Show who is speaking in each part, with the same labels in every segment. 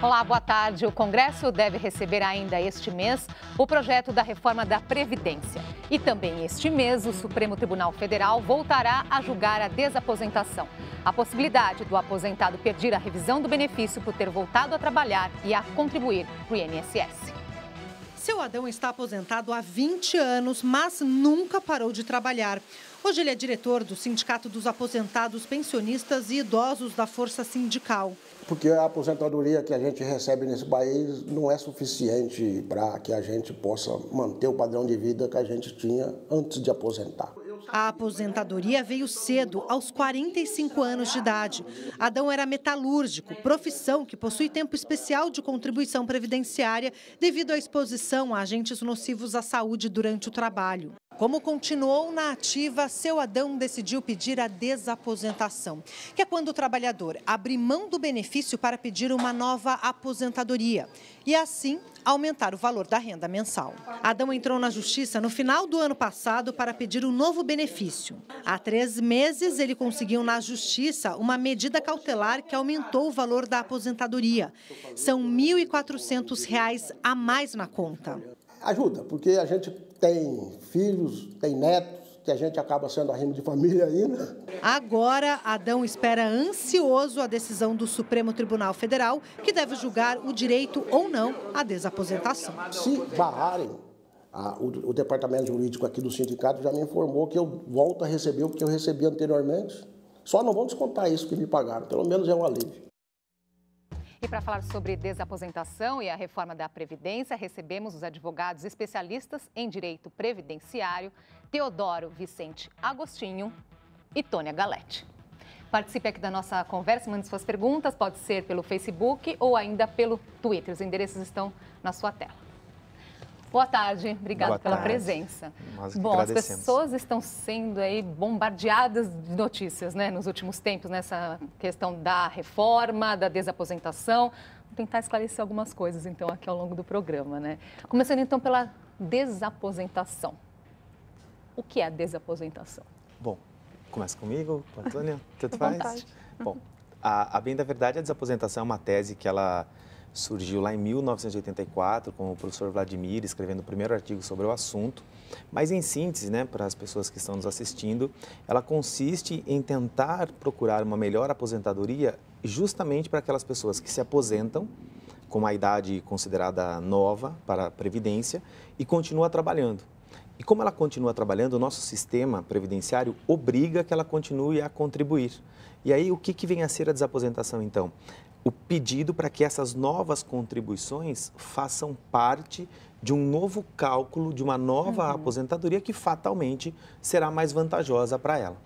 Speaker 1: Olá, boa tarde. O Congresso deve receber ainda este mês o projeto da reforma da Previdência. E também este mês, o Supremo Tribunal Federal voltará a julgar a desaposentação. A possibilidade do aposentado pedir a revisão do benefício por ter voltado a trabalhar e a contribuir para o INSS.
Speaker 2: Seu Adão está aposentado há 20 anos, mas nunca parou de trabalhar. Hoje ele é diretor do Sindicato dos Aposentados Pensionistas e Idosos da Força Sindical.
Speaker 3: Porque a aposentadoria que a gente recebe nesse país não é suficiente para que a gente possa manter o padrão de vida que a gente tinha antes de aposentar.
Speaker 2: A aposentadoria veio cedo, aos 45 anos de idade. Adão era metalúrgico, profissão que possui tempo especial de contribuição previdenciária devido à exposição a agentes nocivos à saúde durante o trabalho. Como continuou na ativa, seu Adão decidiu pedir a desaposentação, que é quando o trabalhador abre mão do benefício para pedir uma nova aposentadoria e, assim, aumentar o valor da renda mensal. Adão entrou na Justiça no final do ano passado para pedir um novo benefício. Há 3 meses, ele conseguiu na Justiça uma medida cautelar que aumentou o valor da aposentadoria. São R$ 1.400 a mais na conta.
Speaker 3: Ajuda, porque a gente tem filhos, tem netos, que a gente acaba sendo arrimo de família ainda.
Speaker 2: Agora, Adão espera ansioso a decisão do Supremo Tribunal Federal, que deve julgar o direito ou não à desaposentação.
Speaker 3: Se barrarem, o departamento jurídico aqui do sindicato já me informou que eu volto a receber o que eu recebi anteriormente. Só não vão descontar isso que me pagaram, pelo menos é um alívio.
Speaker 1: E para falar sobre desaposentação e a reforma da Previdência, recebemos os advogados especialistas em direito previdenciário, Teodoro Vicente Agostinho e Tônia Galete. Participe aqui da nossa conversa, mande suas perguntas, pode ser pelo Facebook ou ainda pelo Twitter. Os endereços estão na sua tela. Boa tarde, obrigada pela presença. Bom, as pessoas estão sendo aí bombardeadas de notícias, né, nos últimos tempos, nessa questão da reforma, da desaposentação. Vou tentar esclarecer algumas coisas, então, aqui ao longo do programa, né? Começando, então, pela desaposentação. O que é a desaposentação?
Speaker 4: Bom, começa comigo, com a Tônia, tanto faz? Bom, a bem da verdade, a desaposentação é uma tese que ela surgiu lá em 1984, com o professor Vladimir, escrevendo o primeiro artigo sobre o assunto. Mas, em síntese, né, para as pessoas que estão nos assistindo, ela consiste em tentar procurar uma melhor aposentadoria justamente para aquelas pessoas que se aposentam com uma idade considerada nova para a Previdência e continua trabalhando. E como ela continua trabalhando, o nosso sistema previdenciário obriga que ela continue a contribuir. E aí, o que vem a ser a desaposentação, então? O pedido para que essas novas contribuições façam parte de um novo cálculo, de uma nova aposentadoria que fatalmente será mais vantajosa para ela.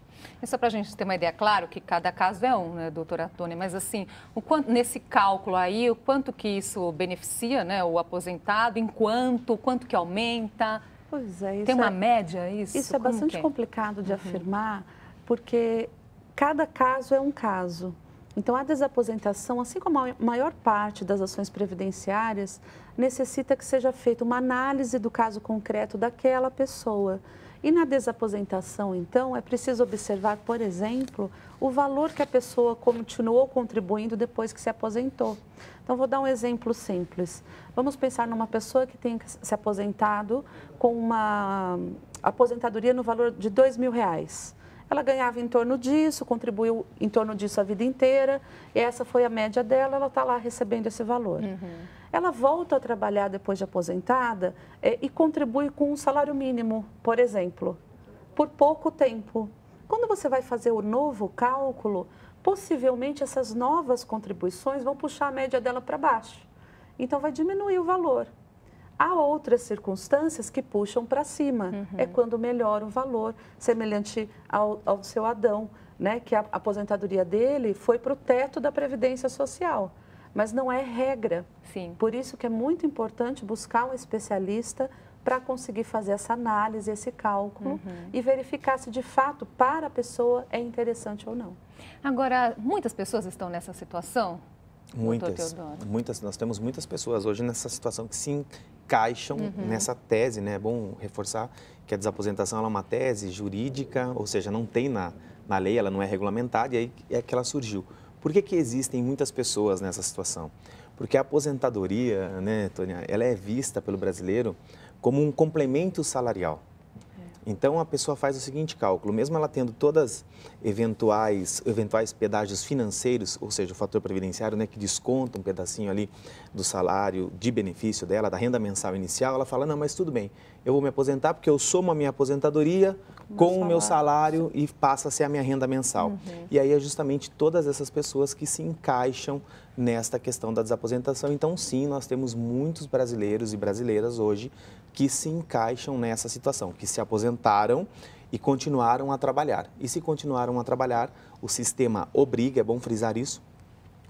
Speaker 1: E só para a gente ter uma ideia, claro que cada caso é um, né, doutora Tônia, mas assim, o quanto, nesse cálculo aí, o quanto que isso beneficia, né, o aposentado, o quanto que aumenta?
Speaker 5: Pois é,
Speaker 1: tem uma média isso?
Speaker 5: Isso é bastante complicado de afirmar, porque cada caso é um caso. Então, a desaposentação, assim como a maior parte das ações previdenciárias, necessita que seja feita uma análise do caso concreto daquela pessoa. E na desaposentação, então, é preciso observar, por exemplo, o valor que a pessoa continuou contribuindo depois que se aposentou. Então, vou dar um exemplo simples. Vamos pensar numa pessoa que tem se aposentado com uma aposentadoria no valor de R$2.000. Ela ganhava em torno disso, contribuiu em torno disso a vida inteira, e essa foi a média dela, ela está lá recebendo esse valor. Ela volta a trabalhar depois de aposentada e contribui com um salário mínimo, por exemplo, por pouco tempo. Quando você vai fazer o novo cálculo, possivelmente essas novas contribuições vão puxar a média dela para baixo. Então, vai diminuir o valor. Há outras circunstâncias que puxam para cima, é quando melhora o valor, semelhante ao seu Adão, né? Que a aposentadoria dele foi para o teto da Previdência Social, mas não é regra.
Speaker 1: Sim.
Speaker 5: Por isso que é muito importante buscar um especialista para conseguir fazer essa análise, esse cálculo e verificar se de fato para a pessoa é interessante ou não.
Speaker 1: Agora, muitas pessoas estão nessa situação?
Speaker 4: Muitas. Nós temos muitas pessoas hoje nessa situação que se encaixam nessa tese, né? É bom reforçar que a desaposentação ela é uma tese jurídica, ou seja, não tem na lei, ela não é regulamentada, e aí é que ela surgiu. Por que existem muitas pessoas nessa situação? Porque a aposentadoria, né, Tônia, ela é vista pelo brasileiro como um complemento salarial. Então, a pessoa faz o seguinte cálculo, mesmo ela tendo todas eventuais pedágios financeiros, ou seja, o fator previdenciário, né, que desconta um pedacinho ali do salário de benefício dela, da renda mensal inicial, ela fala, não, mas tudo bem, eu vou me aposentar porque eu somo a minha aposentadoria com o meu salário e passa a ser a minha renda mensal. E aí é justamente todas essas pessoas que se encaixam nesta questão da desaposentação. Então, sim, nós temos muitos brasileiros e brasileiras hoje que se encaixam nessa situação, que se aposentaram e continuaram a trabalhar. E se continuaram a trabalhar, o sistema obriga, é bom frisar isso,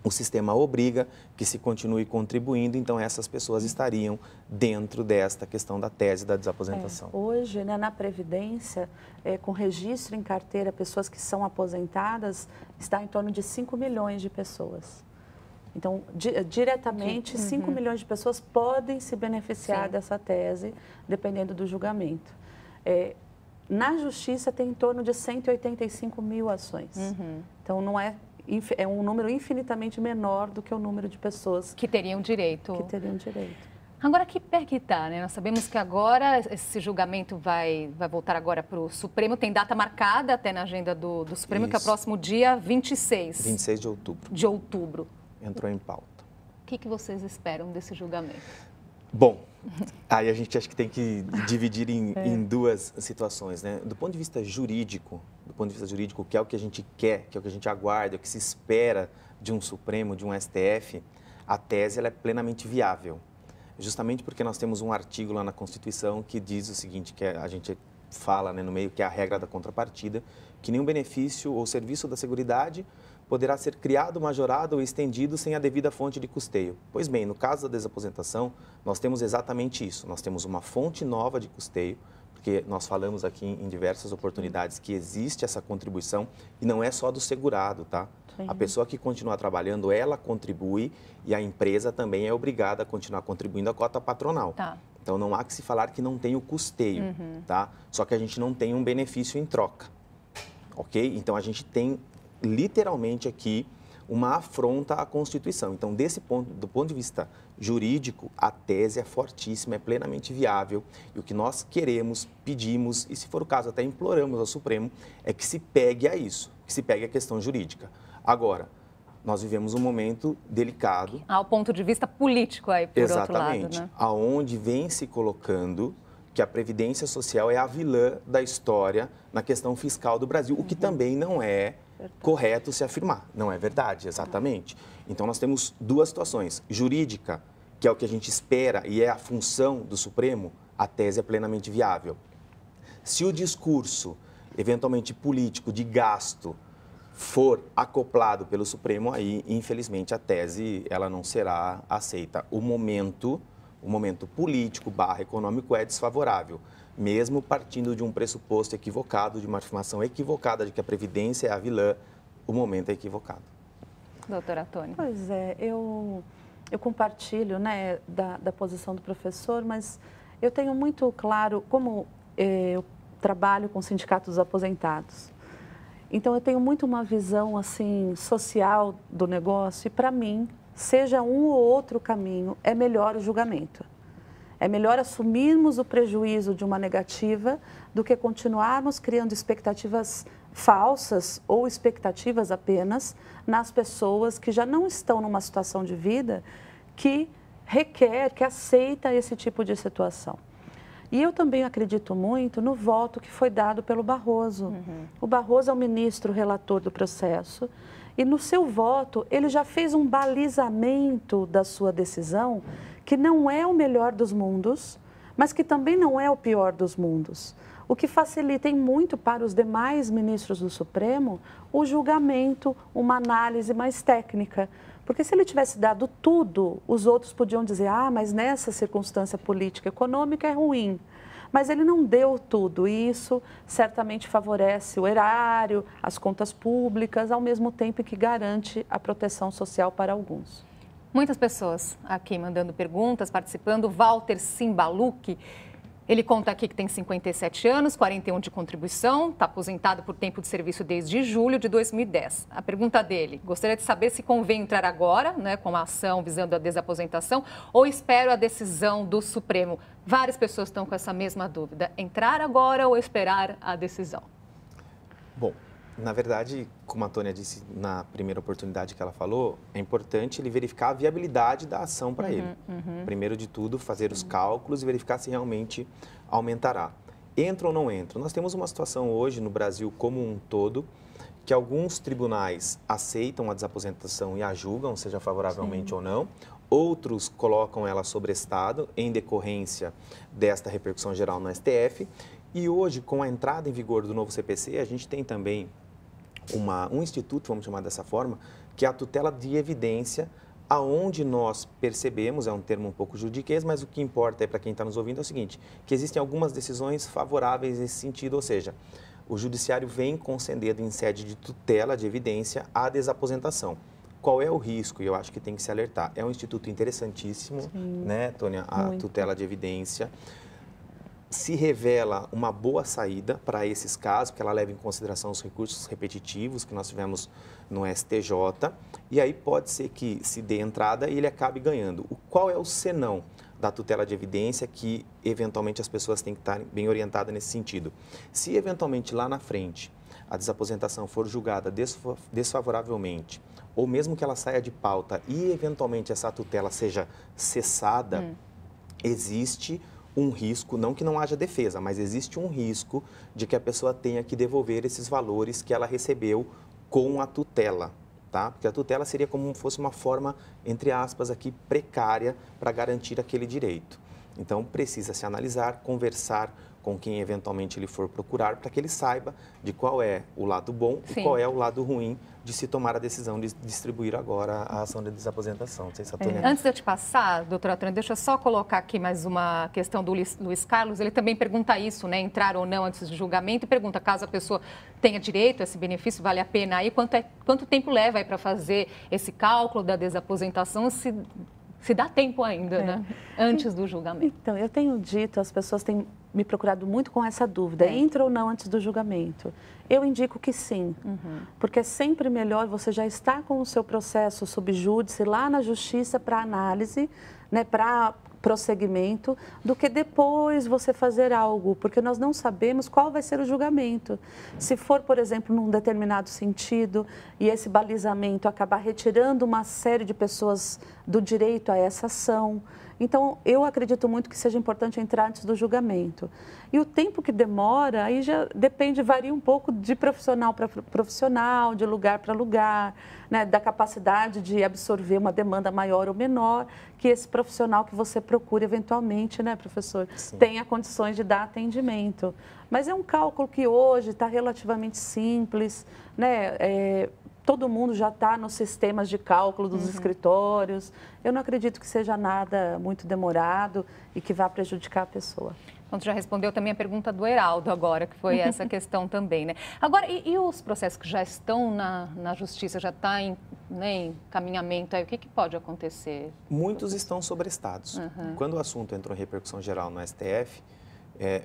Speaker 4: o sistema obriga que se continue contribuindo, então essas pessoas estariam dentro desta questão da tese da desaposentação.
Speaker 5: Hoje, né, na Previdência, com registro em carteira, pessoas que são aposentadas, está em torno de 5 milhões de pessoas. Então, diretamente, 5 milhões de pessoas podem se beneficiar dessa tese, dependendo do julgamento. Na Justiça, tem em torno de 185 mil ações. Então, não é um número infinitamente menor do que o número de pessoas
Speaker 1: que teriam direito.
Speaker 5: Agora,
Speaker 1: que pé que está, né? Nós sabemos que agora esse julgamento vai voltar agora para o Supremo. Tem data marcada até na agenda do Supremo, que é o próximo dia 26.
Speaker 4: 26 de outubro.
Speaker 1: De outubro.
Speaker 4: Entrou em pauta.
Speaker 1: O que vocês esperam desse julgamento?
Speaker 4: Bom, aí a gente acha que tem que dividir em duas situações, né? Do ponto de vista jurídico, que é o que a gente quer, que é o que a gente aguarda, o que se espera de um Supremo, de um STF, a tese ela é plenamente viável. Justamente porque nós temos um artigo lá na Constituição que diz o seguinte, que a gente fala, né, no meio, que é a regra da contrapartida, que nenhum benefício ou serviço da Seguridade poderá ser criado, majorado ou estendido sem a devida fonte de custeio. Pois bem, no caso da desaposentação, nós temos exatamente isso. Nós temos uma fonte nova de custeio, porque nós falamos aqui em diversas oportunidades que existe essa contribuição e não é só do segurado, tá? A pessoa que continua trabalhando, ela contribui e a empresa também é obrigada a continuar contribuindo a cota patronal. Então, não há que se falar que não tem o custeio, tá? Só que a gente não tem um benefício em troca, ok? Então, a gente tem literalmente aqui uma afronta à Constituição. Então, do ponto de vista jurídico, a tese é fortíssima, é plenamente viável e o que nós queremos, pedimos e, se for o caso, até imploramos ao Supremo, é que se pegue a isso, que se pegue a questão jurídica. Agora, nós vivemos um momento delicado.
Speaker 1: Ao ponto de vista político aí, por outro lado, né?
Speaker 4: Exatamente, aonde vem se colocando que a Previdência Social é a vilã da história na questão fiscal do Brasil, o que também não é correto se afirmar. Não é verdade, exatamente. Então, nós temos duas situações. Jurídica, que é o que a gente espera e é a função do Supremo, a tese é plenamente viável. Se o discurso, eventualmente político, de gasto, for acoplado pelo Supremo, aí, infelizmente, a tese ela não será aceita. O momento político / econômico é desfavorável, mesmo partindo de um pressuposto equivocado, de uma afirmação equivocada de que a Previdência é a vilã, o momento é equivocado.
Speaker 1: Doutora Tônia.
Speaker 5: Pois é, eu compartilho, né, da posição do professor, mas eu tenho muito claro, como eu trabalho com sindicatos aposentados, então eu tenho muito uma visão assim social do negócio e, para mim, seja um ou outro caminho, é melhor o julgamento. É melhor assumirmos o prejuízo de uma negativa do que continuarmos criando expectativas falsas ou expectativas apenas nas pessoas que já não estão numa situação de vida que requer, que aceita esse tipo de situação. E eu também acredito muito no voto que foi dado pelo Barroso. O Barroso é o ministro relator do processo e no seu voto ele já fez um balizamento da sua decisão que não é o melhor dos mundos, mas que também não é o pior dos mundos. O que facilita muito para os demais ministros do Supremo o julgamento, uma análise mais técnica. Porque se ele tivesse dado tudo, os outros podiam dizer, mas nessa circunstância política e econômica é ruim. Mas ele não deu tudo e isso certamente favorece o erário, as contas públicas, ao mesmo tempo que garante a proteção social para alguns.
Speaker 1: Muitas pessoas aqui mandando perguntas, participando. Walter Simbaluque, Ele conta aqui que tem 57 anos, 41 de contribuição, está aposentado por tempo de serviço desde julho de 2010. A pergunta dele, gostaria de saber se convém entrar agora, né, com uma ação visando a desaposentação, ou espero a decisão do Supremo. Várias pessoas estão com essa mesma dúvida, entrar agora ou esperar a decisão?
Speaker 4: Bom, na verdade, como a Tônia disse na primeira oportunidade que ela falou, é importante ele verificar a viabilidade da ação para ele. Primeiro de tudo, fazer os cálculos e verificar se realmente aumentará. Entra ou não entra? Nós temos uma situação hoje no Brasil como um todo, que alguns tribunais aceitam a desaposentação e a julgam, seja favoravelmente ou não. Outros colocam ela sobre estado em decorrência desta repercussão geral no STF. E hoje, com a entrada em vigor do novo CPC, a gente tem também um instituto, vamos chamar dessa forma, que é a tutela de evidência, aonde nós percebemos, é um termo um pouco juridiquês, mas o que importa para quem está nos ouvindo é o seguinte, que existem algumas decisões favoráveis nesse sentido, ou seja, o judiciário vem concedendo em sede de tutela de evidência a desaposentação. Qual é o risco? E eu acho que tem que se alertar. É um instituto interessantíssimo, né, Tônia? A tutela de evidência. Se revela uma boa saída para esses casos, porque ela leva em consideração os recursos repetitivos que nós tivemos no STJ, e aí pode ser que se dê entrada e ele acabe ganhando. Qual é o senão da tutela de evidência que, eventualmente, as pessoas têm que estar bem orientadas nesse sentido? Se, eventualmente, lá na frente, a desaposentação for julgada desfavoravelmente, ou mesmo que ela saia de pauta e, eventualmente, essa tutela seja cessada, existe um risco, não que não haja defesa, mas existe um risco de que a pessoa tenha que devolver esses valores que ela recebeu com a tutela, tá? Porque a tutela seria como se fosse uma forma, entre aspas, aqui, precária para garantir aquele direito. Então, precisa se analisar, conversar com quem eventualmente ele for procurar, para que ele saiba de qual é o lado bom e qual é o lado ruim de se tomar a decisão de distribuir agora a ação de desaposentação. Não sei se a Tônia...
Speaker 1: Antes de eu te passar, doutora Tônia, deixa eu só colocar aqui mais uma questão do Luiz Carlos. Ele também pergunta isso, né? Entrar ou não antes do julgamento, e pergunta caso a pessoa tenha direito a esse benefício, vale a pena aí? Quanto tempo leva aí para fazer esse cálculo da desaposentação, se dá tempo ainda, né? Antes do julgamento.
Speaker 5: Então, eu tenho dito, as pessoas têm me procurado muito com essa dúvida, entra ou não antes do julgamento? Eu indico que sim, porque é sempre melhor você já estar com o seu processo sob júdice lá na justiça para análise, né, para prosseguimento, do que depois você fazer algo, porque nós não sabemos qual vai ser o julgamento. Se for, por exemplo, num determinado sentido e esse balizamento acabar retirando uma série de pessoas do direito a essa ação. Então, eu acredito muito que seja importante entrar antes do julgamento. E o tempo que demora, aí já depende, varia um pouco de profissional para profissional, de lugar para lugar, né, da capacidade de absorver uma demanda maior ou menor, que esse profissional que você procura eventualmente, né, professor, tenha condições de dar atendimento. Mas é um cálculo que hoje está relativamente simples, né, todo mundo já está nos sistemas de cálculo dos escritórios. Eu não acredito que seja nada muito demorado e que vá prejudicar a pessoa.
Speaker 1: Então, já respondeu também a pergunta do Heraldo agora, que foi essa questão também, né? Agora, e os processos que já estão na justiça, já está em caminhamento aí, o que pode acontecer?
Speaker 4: Muitos estão sobrestados. Quando o assunto entrou em repercussão geral no STF,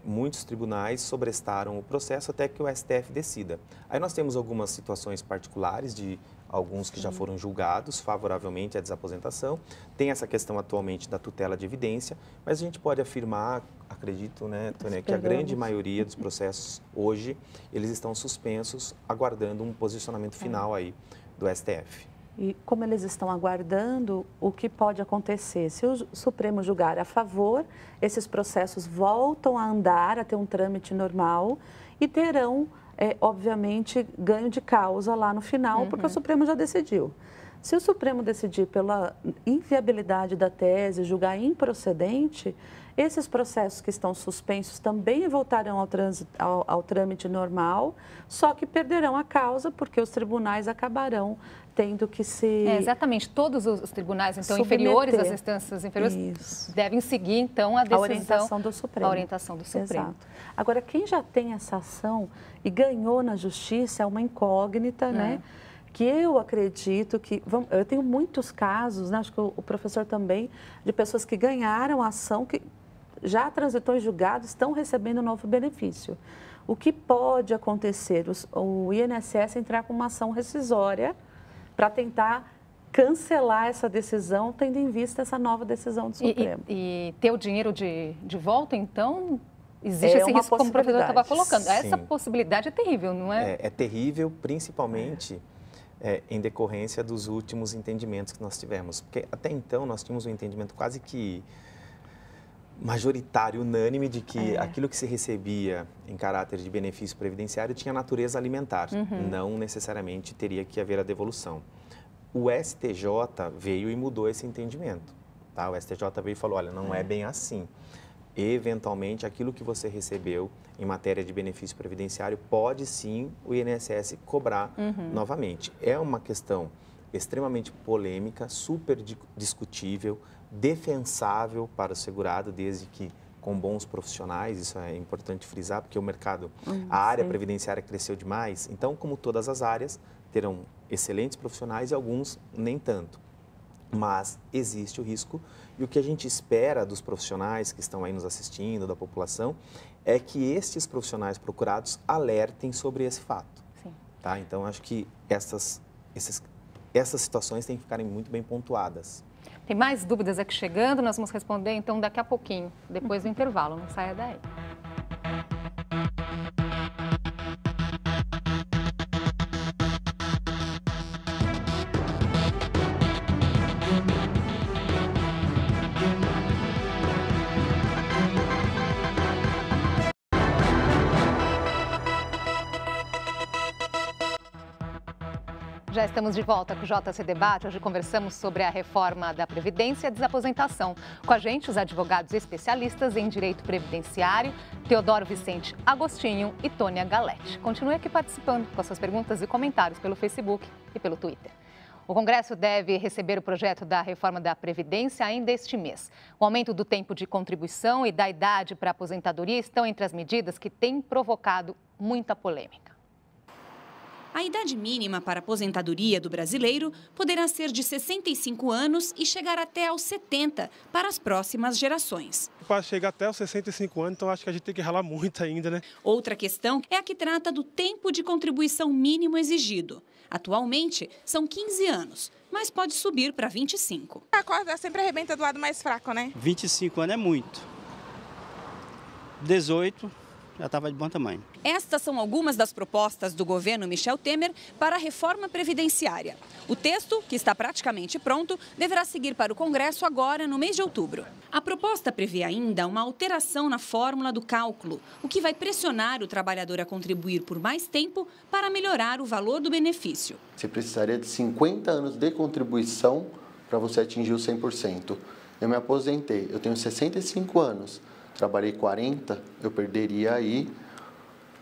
Speaker 4: muitos tribunais sobrestaram o processo até que o STF decida. Aí nós temos algumas situações particulares de alguns que já foram julgados favoravelmente à desaposentação. Tem essa questão atualmente da tutela de evidência, mas a gente pode afirmar, acredito, né, Tônia, que a grande maioria dos processos hoje, eles estão suspensos, aguardando um posicionamento final aí do STF.
Speaker 5: E como eles estão aguardando, o que pode acontecer? Se o Supremo julgar a favor, esses processos voltam a andar, a ter um trâmite normal e terão, obviamente, ganho de causa lá no final, porque o Supremo já decidiu. Se o Supremo decidir pela inviabilidade da tese, julgar improcedente, esses processos que estão suspensos também voltarão ao trâmite normal, só que perderão a causa, porque os tribunais acabarão tendo que se...
Speaker 1: exatamente, todos os tribunais, então, inferiores, as instâncias inferiores, devem seguir, então, a
Speaker 5: orientação do Supremo.
Speaker 1: A orientação do Supremo.
Speaker 5: Exato. Agora, quem já tem essa ação e ganhou na justiça é uma incógnita, né? Que eu acredito que... eu tenho muitos casos, né? Acho que o professor também, de pessoas que ganharam a ação, que já transitou em julgado, estão recebendo novo benefício. O que pode acontecer? O INSS entrar com uma ação rescisória para tentar cancelar essa decisão, tendo em vista essa nova decisão do Supremo.
Speaker 1: E ter o dinheiro de volta, então, existe esse risco, como o professor estava colocando.
Speaker 4: Sim.
Speaker 1: Essa possibilidade é terrível, não é?
Speaker 4: É terrível, principalmente em decorrência dos últimos entendimentos que nós tivemos. Porque até então nós tínhamos um entendimento quase que majoritário, unânime, de que aquilo que se recebia em caráter de benefício previdenciário tinha natureza alimentar, não necessariamente teria que haver a devolução. O STJ veio e mudou esse entendimento. Tá? O STJ veio e falou, olha, não é bem assim. Eventualmente, aquilo que você recebeu em matéria de benefício previdenciário, pode sim o INSS cobrar novamente. É uma questão extremamente polêmica, super discutível, defensável para o segurado, desde que com bons profissionais, isso é importante frisar, porque o mercado, a área previdenciária cresceu demais, então, como todas as áreas, terão excelentes profissionais e alguns nem tanto. Mas existe o risco e o que a gente espera dos profissionais que estão aí nos assistindo, da população, é que estes profissionais procurados alertem sobre esse fato.
Speaker 1: Sim.
Speaker 4: Tá? Então, acho que essas situações têm que ficarem muito bem pontuadas.
Speaker 1: Tem mais dúvidas aqui chegando, nós vamos responder então daqui a pouquinho, depois do intervalo, não saia daí. Já estamos de volta com o JC Debate. Hoje conversamos sobre a reforma da Previdência e a desaposentação. Com a gente, os advogados especialistas em direito previdenciário, Teodoro Vicente Agostinho e Tônia Galete. Continue aqui participando com as suas perguntas e comentários pelo Facebook e pelo Twitter. O Congresso deve receber o projeto da reforma da Previdência ainda este mês. O aumento do tempo de contribuição e da idade para a aposentadoria estão entre as medidas que têm provocado muita polêmica.
Speaker 6: A idade mínima para a aposentadoria do brasileiro poderá ser de 65 anos e chegar até aos 70 para as próximas gerações.
Speaker 7: Para chegar até os 65 anos, então acho que a gente tem que ralar muito ainda, né?
Speaker 6: Outra questão é a que trata do tempo de contribuição mínimo exigido. Atualmente, são 15 anos, mas pode subir para 25.
Speaker 8: A corda sempre arrebenta do lado mais fraco, né?
Speaker 9: 25 anos é muito. 18 já estava de bom tamanho.
Speaker 6: Estas são algumas das propostas do governo Michel Temer para a reforma previdenciária. O texto, que está praticamente pronto, deverá seguir para o Congresso agora no mês de outubro. A proposta prevê ainda uma alteração na fórmula do cálculo, o que vai pressionar o trabalhador a contribuir por mais tempo para melhorar o valor do benefício.
Speaker 10: Você precisaria de 50 anos de contribuição para você atingir o 100%. Eu me aposentei, eu tenho 65 anos. Trabalhei 40, eu perderia aí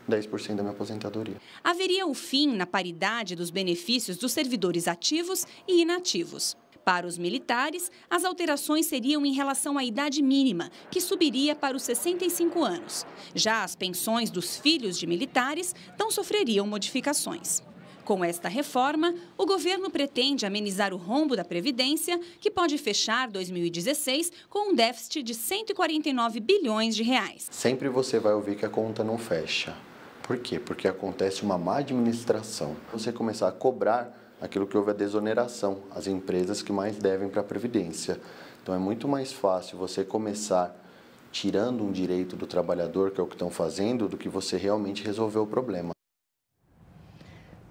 Speaker 10: 10% da minha aposentadoria.
Speaker 6: Haveria o fim na paridade dos benefícios dos servidores ativos e inativos. Para os militares, as alterações seriam em relação à idade mínima, que subiria para os 65 anos. Já as pensões dos filhos de militares não sofreriam modificações. Com esta reforma, o governo pretende amenizar o rombo da Previdência, que pode fechar 2016 com um déficit de 149 bilhões de reais.
Speaker 10: Sempre você vai ouvir que a conta não fecha. Por quê? Porque acontece uma má administração. Você começar a cobrar aquilo que houve a desoneração, as empresas que mais devem para a Previdência. Então é muito mais fácil você começar tirando um direito do trabalhador, que é o que estão fazendo, do que você realmente resolver o problema.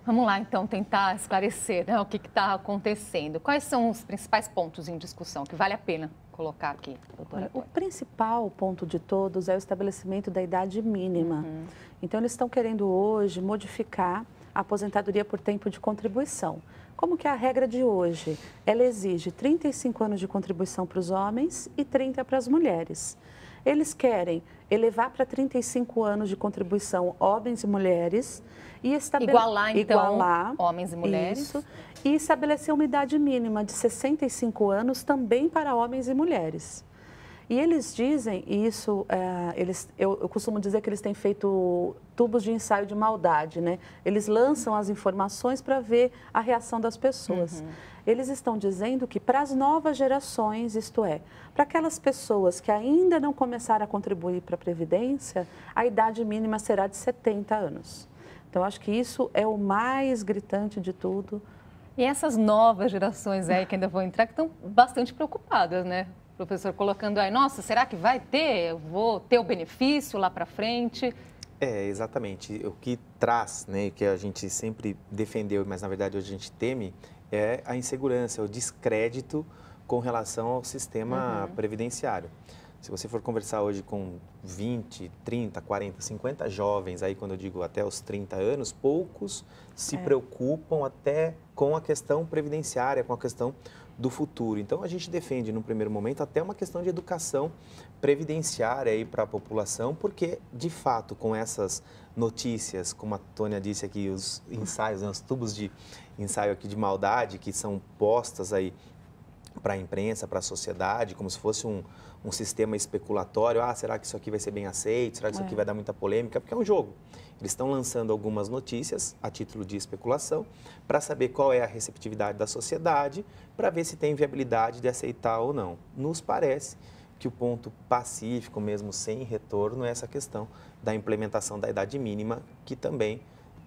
Speaker 1: Vamos lá, então, tentar esclarecer, né, o que está acontecendo. Quais são os principais pontos em discussão que vale a pena colocar aqui, doutora?
Speaker 5: O principal ponto de todos é o estabelecimento da idade mínima. Então, eles estão querendo hoje modificar a aposentadoria por tempo de contribuição. Como que é a regra de hoje? Ela exige 35 anos de contribuição para os homens e 30 para as mulheres. Eles querem elevar para 35 anos de contribuição homens e mulheres e
Speaker 1: igualar, então, homens e mulheres.
Speaker 5: Isso, e estabelecer uma idade mínima de 65 anos também para homens e mulheres. E eles dizem, e isso, eu costumo dizer que eles têm feito tubos de ensaio de maldade, né? Eles lançam as informações para ver a reação das pessoas. Eles estão dizendo que para as novas gerações, isto é, para aquelas pessoas que ainda não começaram a contribuir para a Previdência, a idade mínima será de 70 anos. Então, acho que isso é o mais gritante de tudo.
Speaker 1: E essas novas gerações aí que ainda vão entrar, que estão bastante preocupadas, né? Professor, colocando aí, nossa, será que vai ter? Eu vou ter o benefício lá para frente?
Speaker 4: Exatamente. O que traz, né, que a gente sempre defendeu, mas na verdade hoje a gente teme, é a insegurança, o descrédito com relação ao sistema previdenciário. Se você for conversar hoje com 20, 30, 40, 50 jovens, aí quando eu digo até os 30 anos, poucos se preocupam até com a questão previdenciária, com a questão do futuro. Então, a gente defende, no primeiro momento, até uma questão de educação previdenciária aí para a população, porque, de fato, com essas notícias, como a Tônia disse aqui, os ensaios, né, os tubos de ensaio aqui de maldade que são postas aí para a imprensa, para a sociedade, como se fosse um sistema especulatório. Ah, será que isso aqui vai ser bem aceito? Será que isso aqui vai dar muita polêmica? Porque é um jogo. Eles estão lançando algumas notícias a título de especulação para saber qual é a receptividade da sociedade, para ver se tem viabilidade de aceitar ou não. Nos parece que o ponto pacífico, mesmo sem retorno, é essa questão da implementação da idade mínima, que também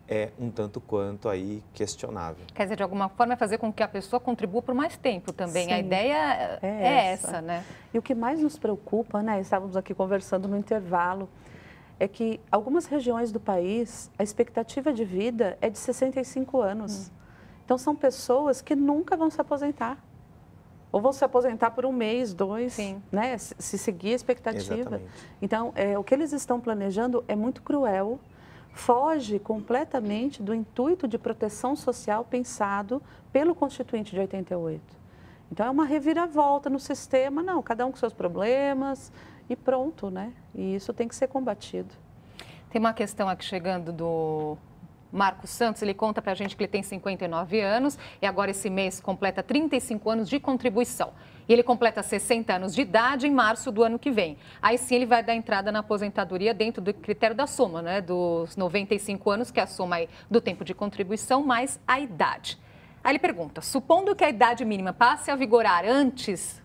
Speaker 4: é um tanto quanto aí questionável.
Speaker 1: Quer dizer, de alguma forma é fazer com que a pessoa contribua por mais tempo também. Sim. A ideia é essa, né?
Speaker 5: E o que mais nos preocupa, né, estávamos aqui conversando no intervalo, é que algumas regiões do país, a expectativa de vida é de 65 anos. Então, são pessoas que nunca vão se aposentar. Ou vão se aposentar por 1 mês, 2, né, se seguir a expectativa.
Speaker 4: Exatamente.
Speaker 5: Então, o que eles estão planejando é muito cruel, foge completamente do intuito de proteção social pensado pelo Constituinte de 88. Então, é uma reviravolta no sistema, não, cada um com seus problemas e pronto, né? E isso tem que ser combatido.
Speaker 1: Tem uma questão aqui chegando do Marcos Santos, ele conta pra gente que ele tem 59 anos e agora esse mês completa 35 anos de contribuição. E ele completa 60 anos de idade em março do ano que vem. Aí sim ele vai dar entrada na aposentadoria dentro do critério da soma, né? Dos 95 anos, que é a soma aí do tempo de contribuição mais a idade. Aí ele pergunta, supondo que a idade mínima passe a vigorar antes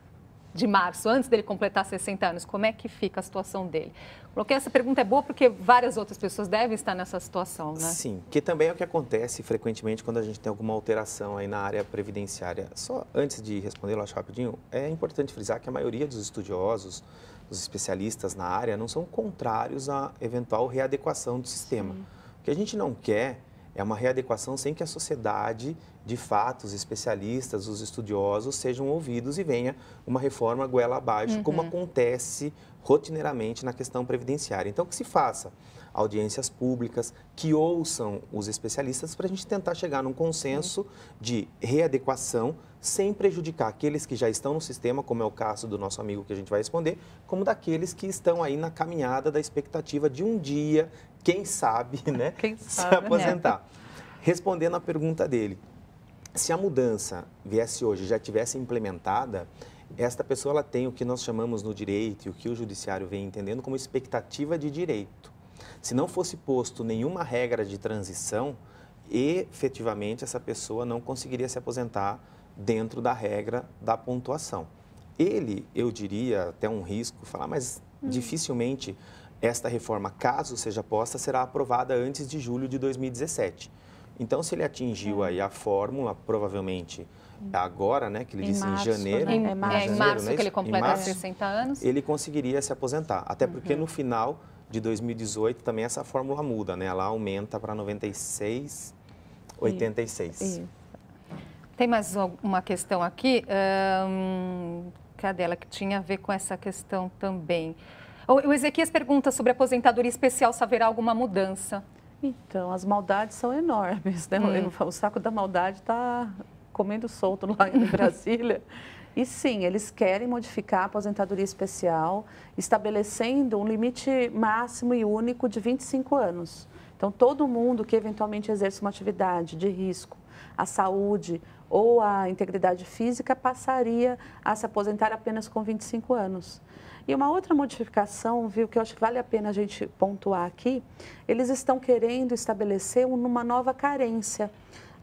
Speaker 1: de março, antes dele completar 60 anos, como é que fica a situação dele? Coloquei essa pergunta, é boa porque várias outras pessoas devem estar nessa situação, né?
Speaker 4: Sim, que também é o que acontece frequentemente quando a gente tem alguma alteração aí na área previdenciária. Só antes de responder, eu acho rapidinho, é importante frisar que a maioria dos estudiosos, dos especialistas na área, não são contrários à eventual readequação do sistema. O que a gente não quer é uma readequação sem que a sociedade, de fato, os especialistas, os estudiosos, sejam ouvidos e venha uma reforma goela abaixo, como acontece rotineiramente na questão previdenciária. Então, que se faça audiências públicas, que ouçam os especialistas para a gente tentar chegar num consenso de readequação sem prejudicar aqueles que já estão no sistema, como é o caso do nosso amigo que a gente vai responder, como daqueles que estão aí na caminhada da expectativa de um dia, quem sabe, né, se aposentar. Respondendo à pergunta dele, se a mudança viesse hoje, já tivesse implementada, esta pessoa ela tem o que nós chamamos no direito e o que o judiciário vem entendendo como expectativa de direito. Se não fosse posto nenhuma regra de transição, efetivamente essa pessoa não conseguiria se aposentar dentro da regra da pontuação. Ele, eu diria, até um risco, falar, mas dificilmente esta reforma, caso seja posta, será aprovada antes de julho de 2017. Então, se ele atingiu aí a fórmula, provavelmente agora, né, que ele disse
Speaker 5: março,
Speaker 4: em janeiro.
Speaker 5: Né?
Speaker 1: Em março, que ele completa 60 anos.
Speaker 4: Ele conseguiria se aposentar, até porque no final de 2018 também essa fórmula muda, né? Ela aumenta para 96, 86.
Speaker 5: Isso.
Speaker 1: Tem mais uma questão aqui, cadê ela, que tinha a ver com essa questão também. O Ezequias pergunta sobre a aposentadoria especial, se haverá alguma mudança.
Speaker 5: Então, as maldades são enormes, né? O saco da maldade está comendo solto lá em Brasília. E sim, eles querem modificar a aposentadoria especial, estabelecendo um limite máximo e único de 25 anos. Então, todo mundo que eventualmente exerce uma atividade de risco, a saúde ou a integridade física, passaria a se aposentar apenas com 25 anos. E uma outra modificação, viu, que eu acho que vale a pena a gente pontuar aqui, eles estão querendo estabelecer uma nova carência,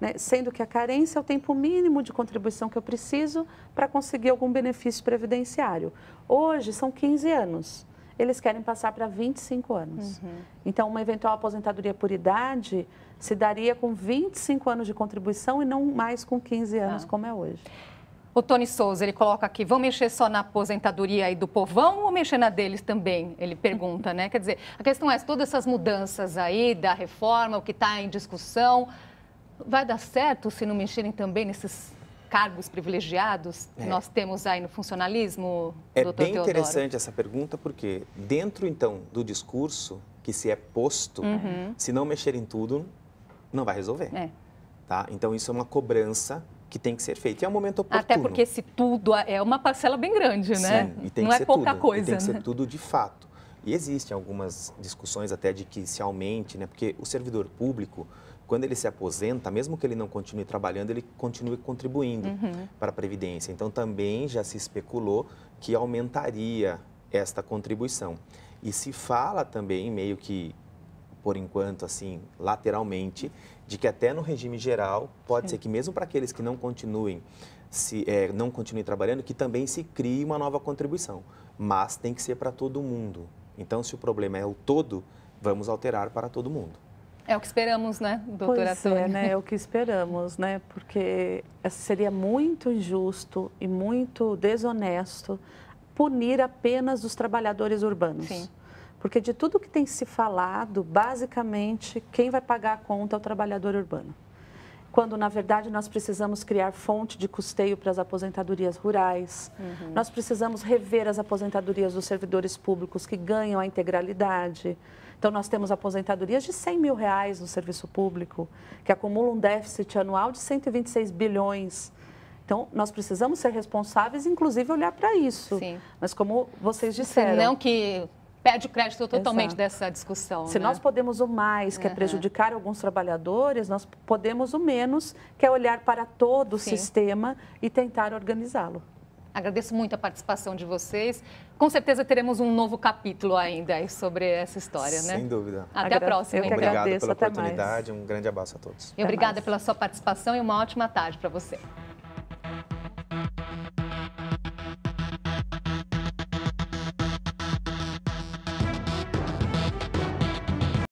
Speaker 5: né? Sendo que a carência é o tempo mínimo de contribuição que eu preciso para conseguir algum benefício previdenciário. Hoje são 15 anos. Eles querem passar para 25 anos. Então, uma eventual aposentadoria por idade se daria com 25 anos de contribuição e não mais com 15 anos, como é hoje.
Speaker 1: O Tony Souza, ele coloca aqui, vão mexer só na aposentadoria aí do povão ou mexer na deles também? Ele pergunta, né? Quer dizer, a questão é, todas essas mudanças aí da reforma, o que está em discussão, vai dar certo se não mexerem também nesses cargos privilegiados que nós temos aí no funcionalismo, doutor
Speaker 4: Teodoro? É bem interessante essa pergunta, porque dentro, então, do discurso que se é posto, se não mexer em tudo, não vai resolver. Tá? Então, isso é uma cobrança que tem que ser feita. E é um momento oportuno.
Speaker 1: Até porque se tudo é uma parcela bem grande, né?
Speaker 4: Sim, e tem
Speaker 1: não
Speaker 4: que
Speaker 1: é
Speaker 4: ser
Speaker 1: pouca
Speaker 4: tudo,
Speaker 1: coisa,
Speaker 4: e tem que
Speaker 1: né?
Speaker 4: ser tudo de fato. E existem algumas discussões até de que se aumente, né? Porque o servidor público, quando ele se aposenta, mesmo que ele não continue trabalhando, ele continue contribuindo para a Previdência. Então, também já se especulou que aumentaria esta contribuição. E se fala também, meio que, por enquanto, assim, lateralmente, de que até no regime geral, pode ser que mesmo para aqueles que não continuem, não continuem trabalhando, que também se crie uma nova contribuição. Mas tem que ser para todo mundo. Então, se o problema é o todo, vamos alterar para todo mundo.
Speaker 1: É o que esperamos, né, doutora Tônia?
Speaker 5: Pois é, né? É o que esperamos, né? Porque seria muito injusto e muito desonesto punir apenas os trabalhadores urbanos.
Speaker 1: Sim.
Speaker 5: Porque de tudo que tem se falado, basicamente, quem vai pagar a conta é o trabalhador urbano. Quando, na verdade, nós precisamos criar fonte de custeio para as aposentadorias rurais, nós precisamos rever as aposentadorias dos servidores públicos que ganham a integralidade. Então, nós temos aposentadorias de R$100 mil no serviço público, que acumulam um déficit anual de 126 bilhões. Então, nós precisamos ser responsáveis, inclusive, olhar para isso.
Speaker 1: Sim.
Speaker 5: Mas, como vocês disseram...
Speaker 1: Senão que perde o crédito totalmente dessa discussão.
Speaker 5: Se
Speaker 1: né?
Speaker 5: nós podemos o mais, que é prejudicar alguns trabalhadores, nós podemos o menos, que é olhar para todo o sistema e tentar organizá-lo.
Speaker 1: Agradeço muito a participação de vocês. Com certeza teremos um novo capítulo ainda aí sobre essa história, né?
Speaker 4: Sem dúvida.
Speaker 1: Até a próxima.
Speaker 5: Eu que agradeço.
Speaker 4: Obrigado pela
Speaker 5: Até
Speaker 4: oportunidade,
Speaker 5: mais.
Speaker 4: um grande abraço a todos.
Speaker 1: E obrigada pela sua participação e uma ótima tarde para você.